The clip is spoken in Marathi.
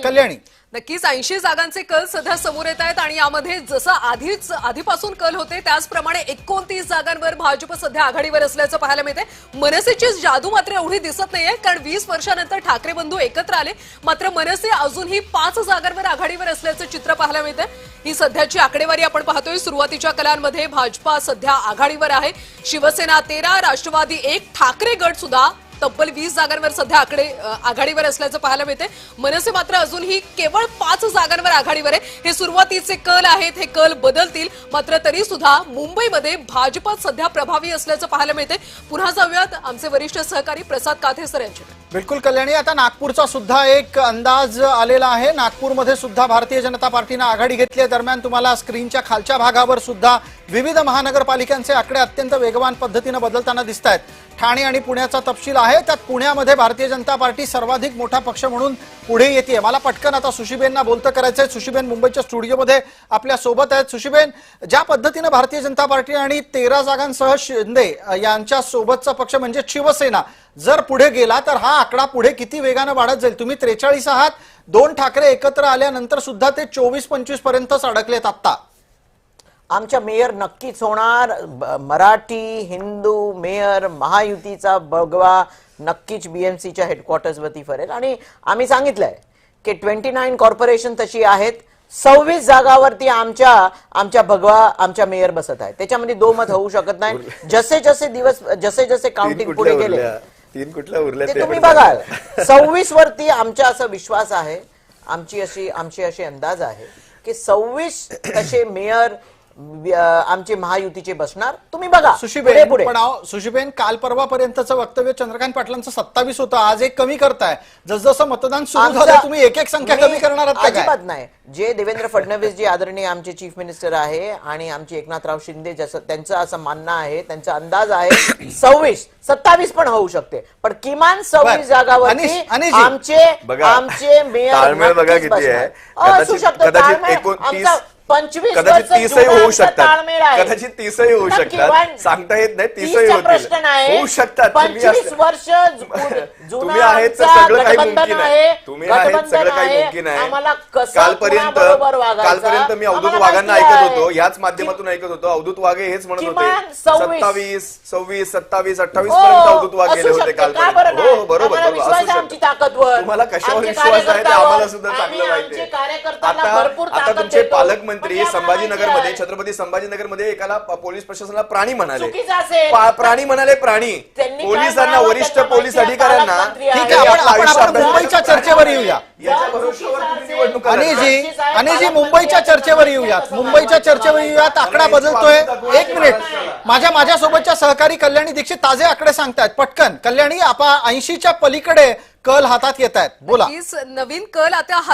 कल्याणी, नक्कीच 80 जागांचे कल सध्या समोर येत आहेत आणि यामध्ये जसं आधीपासून कल होते त्याचप्रमाणे 29 जागांवर भाजप सध्या आघाडीवर असल्याचं पाहायला मिळते। मनसेची जादू मात्र एवढी दिसत नाहीये, कारण 20 वर्षांनंतर ठाकरे बंधू एकत्र आले, मात्र मनसे अजूनही 5 जागांवर आघाडीवर असल्याचं चित्र पाहायला मिळते। ही सध्याची आकडेवारी आपण पाहतोय। सुरुवातीच्या कलांमध्ये भाजपा सध्या आघाडीवर आहे, शिवसेना 13, राष्ट्रवादी 1, ठाकरे गट सुद्धा तब्बल 20 जागांवर सध्या आघाडीवर असल्याचं पाहायला मिळते। मनसे मात्र अजूनही केवळ 5 जागांवर आघाडीवर आहे। हे सुरुवातीचे कल आहेत, हे कल बदलतील, मात्र तरी सुद्धा मुंबईमध्ये भाजप सध्या प्रभावी असल्याचं पाहायला मिळते। पुन्हा जाऊयात आमचे वरिष्ठ सहकारी प्रसाद काथे सर यांच्याकडे। बिलकुल कल्याणी, आता नागपूरचा सुद्धा एक अंदाज आलेला आहे। नागपूरमध्ये सुद्धा भारतीय जनता पार्टीने आघाडी घेतली आहे। दरम्यान तुम्हाला स्क्रीनच्या खालच्या भागावर सुद्धा विविध महानगरपालिकांचे आकडे अत्यंत वेगवान पद्धतीने बदलताना दिसत आहेत। ठाणे आणि पुण्याचा तपशील आहे, त्यात पुण्यामध्ये भारतीय जनता पार्टी सर्वाधिक मोठा पक्ष म्हणून पुढे येते। मला पटकन आता सुशीबेनना बोलतं करायचंय। सुशीबेन मुंबईच्या स्टुडिओमध्ये आपल्या सोबत आहेत। सुशीबेन, ज्या पद्धतीने भारतीय जनता पार्टी आणि 13 जागांसह शिंदे यांच्या सोबतचा पक्ष म्हणजे शिवसेना जर पुढे गेला तर हा आकडा पुढे किती वेगाने वाढत जाईल? तुम्ही 43 आहात, 2 ठाकरे एकत्र आल्यानंतर सुद्धा ते 24-25 पर्यंतच अडकलेत आता। आमच्या मेयर नक्कीच होणार। मराठी हिंदू मेयर महायुतीचा भगवा नक्कीच बीएमसीच्या हेडक्वार्टर्स वरती फरेल। आणि आम्ही सांगितलंय की 29 कॉर्पोरेशन तशी आहेत, 26 जागावरती आमच्या भगवा आमच्या मेयर बसत आहेत। त्याच्यामध्ये दोमत होऊ शकत नाही। जसे काउंटिंग पुढे गेले 3 कुठल्या उरल्या ते तुम्ही बघाल। 26 वरती आमचा असा विश्वास आहे, आमची अशी अंदाज आहे की 26 तसे मेयर आमचे महायुतीचे बसणार। तुम्ही बघा सुशीबेन, पण सुशीबेन, काल परवापर्यंतचं वक्तव्य चंद्रकांत पाटलांचं 27 होतं, आज एक कमी करताय। जसजसं मतदान सुरू झालं तुम्ही एक संख्या कमी करणार आहात? अजिबात नाही। जे देवेंद्र फडणवीस जी आदरणीय आमचे चीफ मिनिस्टर आहे आणि आमचे एकनाथराव शिंदे त्यांचं असं मानणं आहे, त्यांचा अंदाज आहे 26, 27 पण होऊ शकते, पण किमान 26 जागावरती आमचे मेयर बघा किती आहे। असू शकतो ताळमेळ। 25 कदाचित 30 होऊ शकतात, कदाचित 30 होऊ शकतात, सांगता येत नाही। 30 होऊ शकतात। 25 वर्ष तुम्ही आहेत सगळं काही मुमकिन आहे, तुम्ही आहेत सगळं काही मुमकिन आहे। कालपर्यंत मी अवधूत वाघांना ऐकत होतो, याच माध्यमातून ऐकत होतो। अवधूत वाघे हेच म्हणत होते 27, 26, 27, 28 पर्यंत अवधूत वाघ गेले होते कालपर्यंत। हो बरोबर, तुम्हाला कशावर विश्वास आहे ते आम्हाला सुद्धा चांगलं माहिती आहे। आता तुमचे पालकमंत्री संभाजीनगरमध्ये, छत्रपती संभाजीनगरमध्ये एकाला पोलीस प्रशासनाला प्राणी म्हणाले, प्राणी पोलिसांना, वरिष्ठ पोलीस अधिकाऱ्यांना। ठीक आहे, आपण मुंबईच्या चर्चेवर येऊया। अनिजी, मुंबईच्या चर्चेवर येऊयात। आकडा बदलतोय, 1 मिनिट। माझ्यासोबतच्या सहकारी कल्याणी दीक्षित ताजे आकडे सांगतायत। पटकन कल्याणी, आपण 80च्या पलीकडे कल हातात येत आहेत, बोला। नवीन कल आता